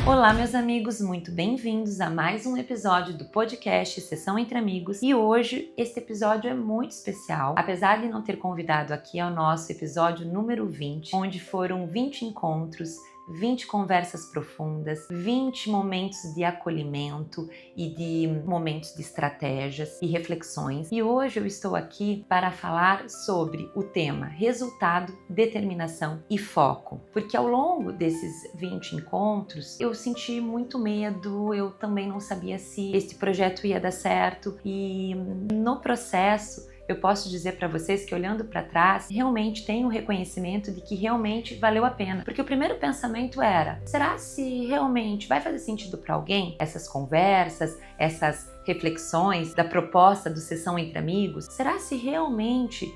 Olá, meus amigos, muito bem-vindos a mais um episódio do podcast Sessão Entre Amigos. E hoje este episódio é muito especial, apesar de não ter convidado aqui ao nosso episódio número 20, onde foram 20 encontros, 20 conversas profundas, 20 momentos de acolhimento e de momentos de estratégias e reflexões. E hoje eu estou aqui para falar sobre o tema resultado, determinação e foco. Porque ao longo desses 20 encontros eu senti muito medo, eu também não sabia se este projeto ia dar certo e no processo eu posso dizer para vocês que olhando para trás, realmente tenho o reconhecimento de que realmente valeu a pena. Porque o primeiro pensamento era, será se realmente vai fazer sentido para alguém essas conversas, essas reflexões da proposta do Sessão Entre Amigos? Será se realmente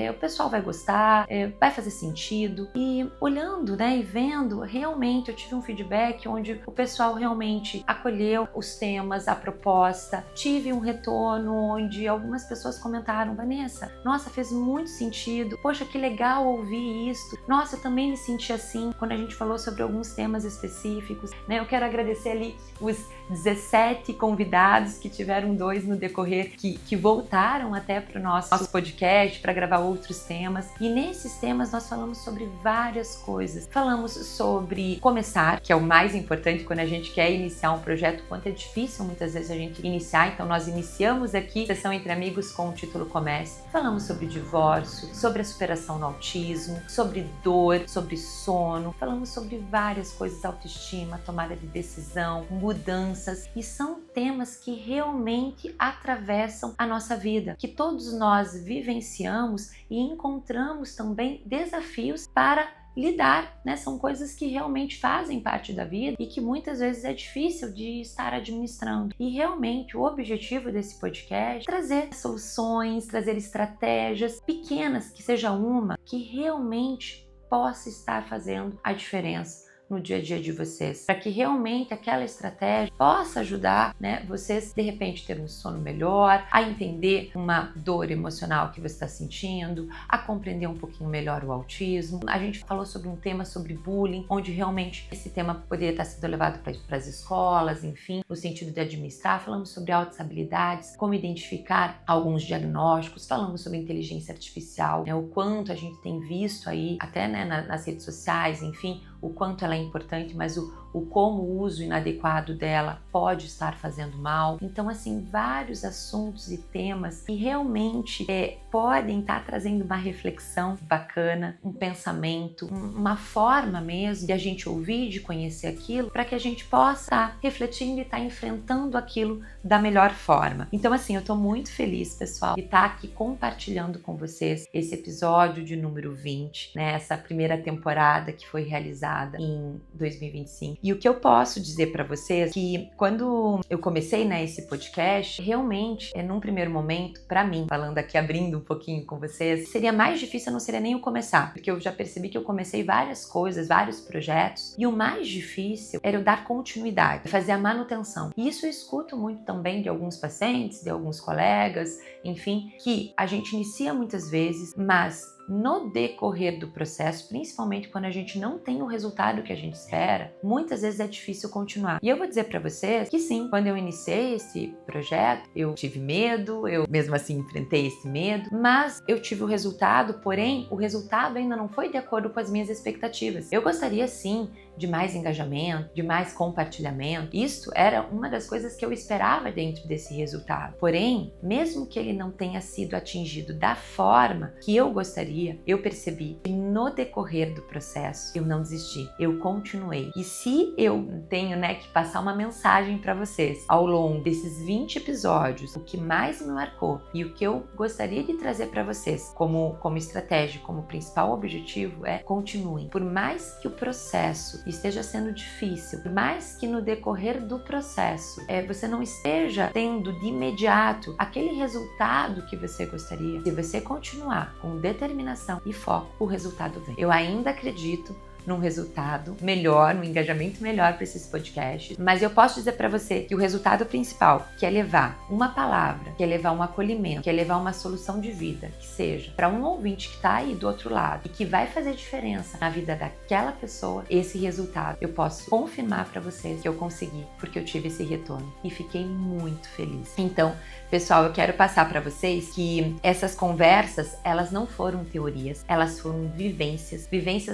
o pessoal vai gostar, vai fazer sentido? E olhando, e vendo, realmente eu tive um feedback onde o pessoal realmente acolheu os temas, a proposta. Tive um retorno onde algumas pessoas comentaram, Vanessa, nossa, fez muito sentido, poxa, que legal ouvir isso, nossa, eu também me senti assim quando a gente falou sobre alguns temas específicos, Eu quero agradecer ali os 17 convidados, que tiveram 2 no decorrer, que voltaram até para o nosso podcast para gravar outros temas. E nesses temas nós falamos sobre várias coisas. Falamos sobre começar, que é o mais importante quando a gente quer iniciar um projeto, quanto é difícil muitas vezes a gente iniciar. Então nós iniciamos aqui Sessão Entre Amigos com o título Comece. Falamos sobre divórcio, sobre a superação no autismo, sobre dor, sobre sono. Falamos sobre várias coisas, autoestima, tomada de decisão, mudanças. E são temas que realmente atravessam a nossa vida, que todos nós vivenciamos e encontramos também desafios para lidar, São coisas que realmente fazem parte da vida e que muitas vezes é difícil de estar administrando. E realmente o objetivo desse podcast é trazer soluções, trazer estratégias pequenas, que seja uma que realmente possa estar fazendo a diferença no dia a dia de vocês, para que realmente aquela estratégia possa ajudar, vocês de repente ter um sono melhor, a entender uma dor emocional que você está sentindo, a compreender um pouquinho melhor o autismo. A gente falou sobre um tema sobre bullying, onde realmente esse tema poderia estar sendo levado para as escolas, enfim, no sentido de administrar. Falamos sobre altas habilidades, como identificar alguns diagnósticos, falamos sobre inteligência artificial, o quanto a gente tem visto aí, até nas redes sociais, enfim, o quanto ela é importante, mas o como o uso inadequado dela pode estar fazendo mal. Então, assim, vários assuntos e temas que realmente podem estar trazendo uma reflexão bacana, um pensamento, uma forma mesmo de a gente ouvir, de conhecer aquilo, para que a gente possa estar refletindo e estar enfrentando aquilo da melhor forma. Então, assim, eu estou muito feliz, pessoal, de estar aqui compartilhando com vocês esse episódio de número 20, essa primeira temporada que foi realizada em 2025. E o que eu posso dizer para vocês é que quando eu comecei esse podcast, realmente, num primeiro momento, para mim, falando aqui, abrindo um pouquinho com vocês, seria mais difícil, não seria nem o começar, porque eu já percebi que eu comecei várias coisas, vários projetos, e o mais difícil era eu dar continuidade, fazer a manutenção. E isso eu escuto muito também de alguns pacientes, de alguns colegas, enfim, que a gente inicia muitas vezes, mas no decorrer do processo, principalmente quando a gente não tem o resultado que a gente espera, muitas vezes é difícil continuar. E eu vou dizer para vocês que sim, quando eu iniciei esse projeto, eu tive medo, eu mesmo assim enfrentei esse medo, mas eu tive o resultado, porém o resultado ainda não foi de acordo com as minhas expectativas. Eu gostaria sim de mais engajamento, de mais compartilhamento. Isso era uma das coisas que eu esperava dentro desse resultado. Porém, mesmo que ele não tenha sido atingido da forma que eu gostaria, eu percebi que no decorrer do processo eu não desisti, eu continuei. E se eu tenho, que passar uma mensagem para vocês ao longo desses 20 episódios, o que mais me marcou e o que eu gostaria de trazer para vocês como estratégia, como principal objetivo é: continuem. Por mais que o processo esteja sendo difícil, por mais que no decorrer do processo você não esteja tendo de imediato aquele resultado que você gostaria, se você continuar com determinação e foco, o resultado vem. Eu ainda acredito num resultado melhor, num engajamento melhor para esses podcasts. Mas eu posso dizer para você que o resultado principal, que é levar uma palavra, que é levar um acolhimento, que é levar uma solução de vida, que seja para um ouvinte que está aí do outro lado e que vai fazer diferença na vida daquela pessoa, esse resultado eu posso confirmar para vocês que eu consegui, porque eu tive esse retorno e fiquei muito feliz. Então, pessoal, eu quero passar para vocês que essas conversas, elas não foram teorias, elas foram vivências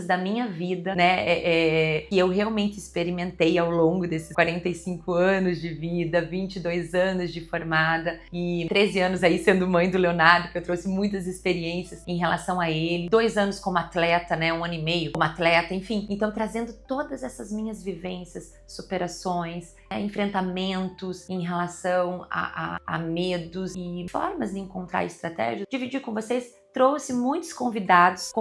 da minha vida, né, que eu realmente experimentei ao longo desses 45 anos de vida, 22 anos de formada e 13 anos aí sendo mãe do Leonardo, que eu trouxe muitas experiências em relação a ele, 2 anos como atleta, né, 1 ano e meio como atleta, enfim, então trazendo todas essas minhas vivências, superações, enfrentamentos em relação a medos e formas de encontrar estratégias, dividir com vocês. Trouxe muitos convidados,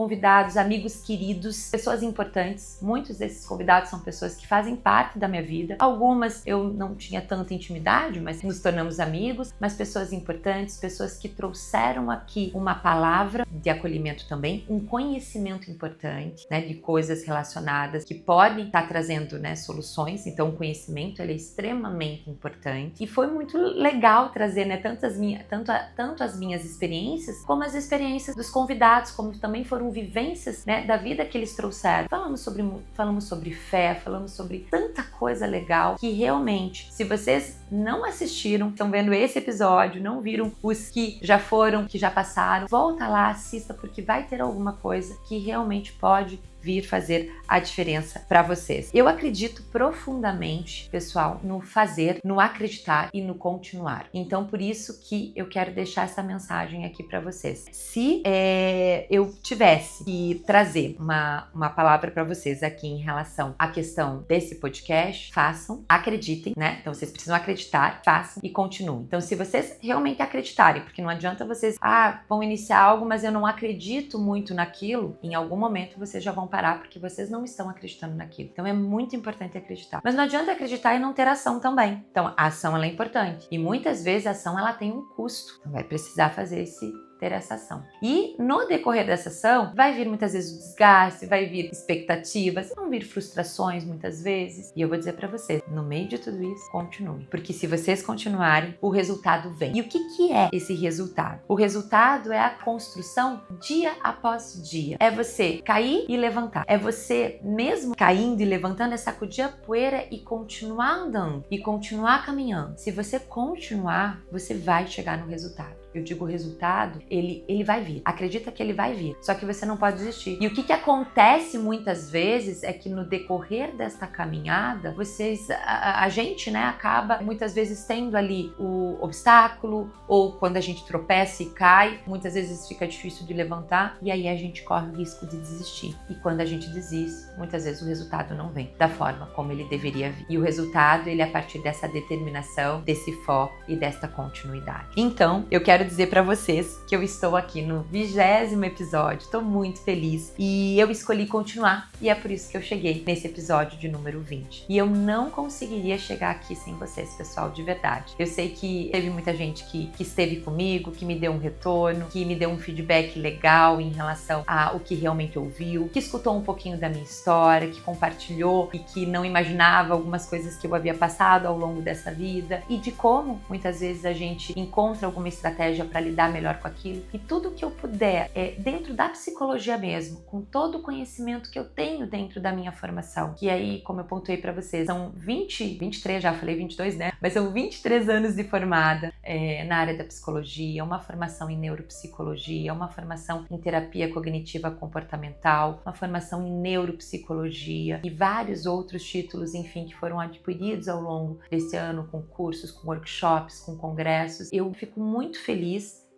amigos queridos, pessoas importantes. Muitos desses convidados são pessoas que fazem parte da minha vida. Algumas eu não tinha tanta intimidade, mas nos tornamos amigos. Mas pessoas importantes, pessoas que trouxeram aqui uma palavra de acolhimento também, um conhecimento importante, né, de coisas relacionadas que podem estar trazendo, né, soluções. Então o conhecimento ele é extremamente importante. E foi muito legal trazer, né, tanto as minhas experiências como as experiências dos convidados, como também foram vivências, né, da vida que eles trouxeram. Falamos sobre fé, falamos sobre tanta coisa legal que realmente, se vocês não assistiram, estão vendo esse episódio, não viram os que já foram, que já passaram, volta lá, assista, porque vai ter alguma coisa que realmente pode vir fazer a diferença para vocês. Eu acredito profundamente, pessoal, no fazer, no acreditar e no continuar. Então, por isso que eu quero deixar essa mensagem aqui para vocês. Se eu tivesse que trazer uma palavra para vocês aqui em relação à questão desse podcast, façam, acreditem, né? Então, vocês precisam acreditar, façam e continuem. Então, se vocês realmente acreditarem, porque não adianta vocês, vão iniciar algo, mas eu não acredito muito naquilo, em algum momento vocês já vão parar porque vocês não estão acreditando naquilo. Então é muito importante acreditar. Mas não adianta acreditar e não ter ação também. Então a ação ela é importante. E muitas vezes a ação ela tem um custo. Então vai precisar ter essa ação. E no decorrer dessa ação, vai vir muitas vezes o desgaste, vai vir expectativas, vão vir frustrações muitas vezes. E eu vou dizer para vocês, no meio de tudo isso, continue. Porque se vocês continuarem, o resultado vem. E o que é esse resultado? O resultado é a construção dia após dia. É você cair e levantar. É você mesmo caindo e levantando, sacudir a poeira e continuar andando. E continuar caminhando. Se você continuar, você vai chegar no resultado. Eu digo resultado, ele vai vir. Acredita que ele vai vir. Só que você não pode desistir. E o que acontece muitas vezes é que no decorrer desta caminhada, a gente, né, acaba muitas vezes tendo ali o obstáculo, ou quando a gente tropeça e cai, muitas vezes fica difícil de levantar e aí a gente corre o risco de desistir. E quando a gente desiste, muitas vezes o resultado não vem da forma como ele deveria vir. E o resultado, ele é a partir dessa determinação, desse foco e desta continuidade. Então, eu quero dizer para vocês que eu estou aqui no 20º episódio, estou muito feliz e eu escolhi continuar e é por isso que eu cheguei nesse episódio de número 20. E eu não conseguiria chegar aqui sem vocês, pessoal, de verdade. Eu sei que teve muita gente que esteve comigo, que me deu um retorno, que me deu um feedback legal em relação ao que realmente ouviu, que escutou um pouquinho da minha história, que compartilhou e que não imaginava algumas coisas que eu havia passado ao longo dessa vida e de como muitas vezes a gente encontra alguma estratégia para lidar melhor com aquilo. E tudo que eu puder, dentro da psicologia mesmo, com todo o conhecimento que eu tenho dentro da minha formação, que aí, como eu pontuei para vocês, são 23, já falei 22, né? Mas são 23 anos de formada na área da psicologia, uma formação em neuropsicologia, uma formação em terapia cognitiva comportamental, uma formação em neuropsicologia e vários outros títulos, enfim, que foram adquiridos ao longo desse ano com cursos, com workshops, com congressos. Eu fico muito feliz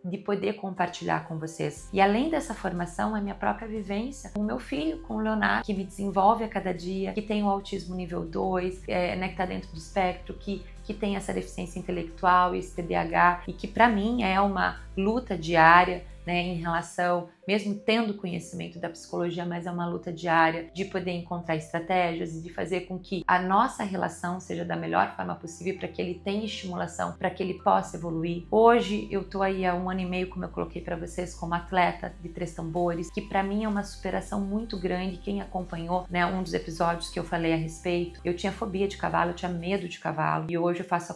de poder compartilhar com vocês. E além dessa formação, a minha própria vivência com o meu filho, com o Leonardo, que me desenvolve a cada dia, que tem o autismo nível 2, né, que está dentro do espectro, que tem essa deficiência intelectual e esse TDAH, e que para mim é uma luta diária, né, em relação mesmo tendo conhecimento da psicologia, mas é uma luta diária de poder encontrar estratégias e de fazer com que a nossa relação seja da melhor forma possível para que ele tenha estimulação, para que ele possa evoluir. Hoje eu tô aí há 1 ano e meio, como eu coloquei para vocês, como atleta de 3 tambores, que para mim é uma superação muito grande. Quem acompanhou, né, um dos episódios que eu falei a respeito, eu tinha fobia de cavalo, eu tinha medo de cavalo, e hoje eu faço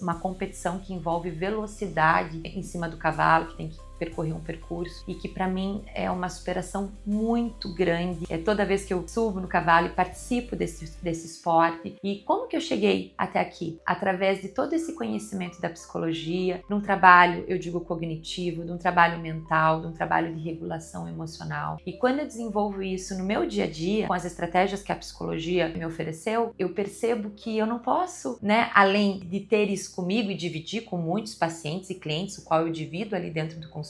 uma competição que envolve velocidade em cima do cavalo, que tem que percorrer um percurso, e que para mim é uma superação muito grande. Toda vez que eu subo no cavalo e participo desse esporte. E como que eu cheguei até aqui? Através de todo esse conhecimento da psicologia, num trabalho, eu digo cognitivo, de um trabalho mental, de um trabalho de regulação emocional. E quando eu desenvolvo isso no meu dia a dia, com as estratégias que a psicologia me ofereceu, eu percebo que eu não posso, né, além de ter isso comigo e dividir com muitos pacientes e clientes, o qual eu divido ali dentro do consultório,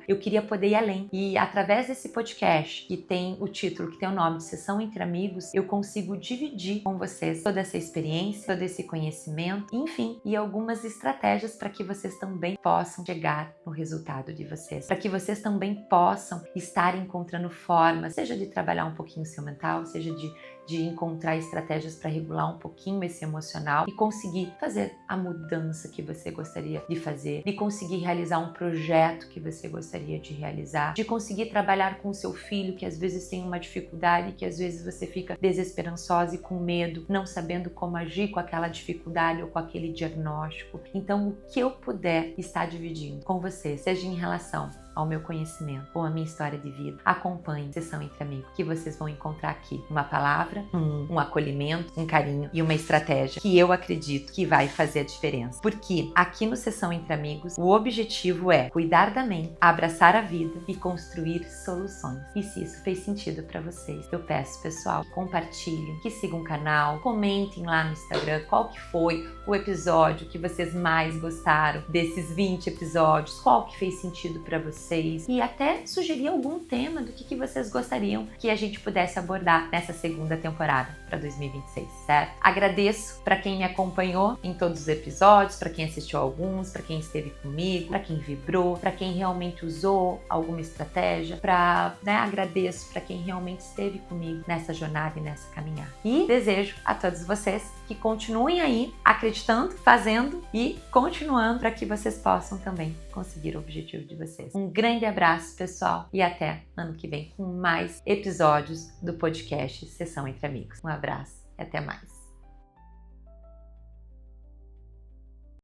eu queria poder ir além. E através desse podcast, que tem o título, que tem o nome de Sessão Entre Amigos, eu consigo dividir com vocês toda essa experiência, todo esse conhecimento, enfim, e algumas estratégias para que vocês também possam chegar no resultado de vocês, para que vocês também possam estar encontrando formas, seja de trabalhar um pouquinho o seu mental, seja de encontrar estratégias para regular um pouquinho esse emocional e conseguir fazer a mudança que você gostaria de fazer, de conseguir realizar um projeto que você gostaria de realizar, de conseguir trabalhar com o seu filho que às vezes tem uma dificuldade, que às vezes você fica desesperançosa e com medo, não sabendo como agir com aquela dificuldade ou com aquele diagnóstico. Então, o que eu puder estar dividindo com você, seja em relação ao meu conhecimento ou à minha história de vida, acompanhe Sessão Entre Amigos, que vocês vão encontrar aqui uma palavra, um acolhimento, um carinho e uma estratégia que eu acredito que vai fazer a diferença. Porque aqui no Sessão Entre Amigos, o objetivo é cuidar da mente, abraçar a vida e construir soluções. E se isso fez sentido para vocês, eu peço, pessoal, que compartilhem, que sigam o canal, comentem lá no Instagram qual que foi o episódio que vocês mais gostaram desses 20 episódios, qual que fez sentido para vocês, e até sugerir algum tema do que vocês gostariam que a gente pudesse abordar nessa segunda temporada para 2026, certo? Agradeço para quem me acompanhou em todos os episódios, para quem assistiu alguns, para quem esteve comigo, para quem vibrou, para quem realmente usou alguma estratégia, agradeço para quem realmente esteve comigo nessa jornada e nessa caminhada. E desejo a todos vocês que continuem aí acreditando, fazendo e continuando para que vocês possam também conseguir o objetivo de vocês. Um grande abraço, pessoal, e até ano que vem com mais episódios do podcast Sessão Entre Amigos. Um abraço e até mais.